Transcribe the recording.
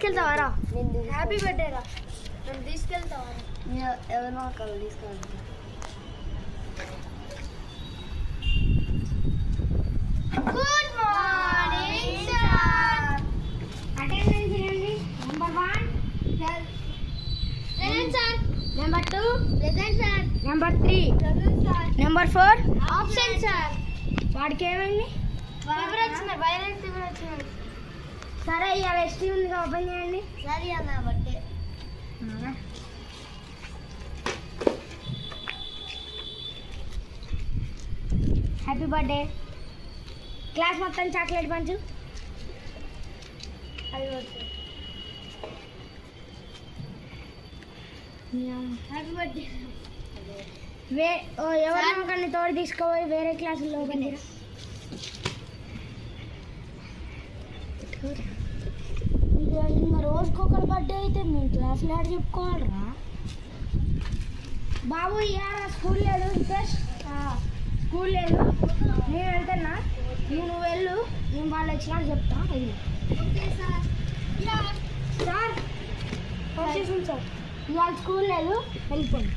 తీసుకెళ్తావారా? Happy birthday రా. నన్ను తీసుకెళ్తావా? ఎవరినో ఒకళ్ళు తీసుకెళ్తా. Good morning sir. అటెండెన్స్ చేయండి. Number 1 present sir. Number 2 present sir. Number 3 present sir. Number 4 absent sir. వాడికి ఏమైంది? ఫీవర్ వచ్చింది. వైరల్ ఫీవర్ వచ్చింది. సరే ఇవాళ ఎస్టీ ఉందిగా ఓపెన్ చేయండి. సరే అన్న బర్త్డే. Happy birthday. క్లాస్ మొత్తం చాక్లెట్ పంచు. Happy birthday. ఎవరైనా కానీ తోడు తీసుకోపోయి వేరే క్లాసుల్లో ఓపెన్ చేయ. ఇంకా రోజుకొకరు బర్త్డే అయితే మీ క్లాసులో ఆడ చెప్పుకోవాలరా బాబు. ఇవాళ స్కూల్ లేదు. స్కూల్ లేదు. నేను వెళ్తున్నా. నువ్వు వెళ్ళు. నేను వాళ్ళు వచ్చినా చెప్తా. సార్ వచ్చేసింది సార్. ఇవాళ స్కూల్ లేదు. వెళ్ళిపోండి.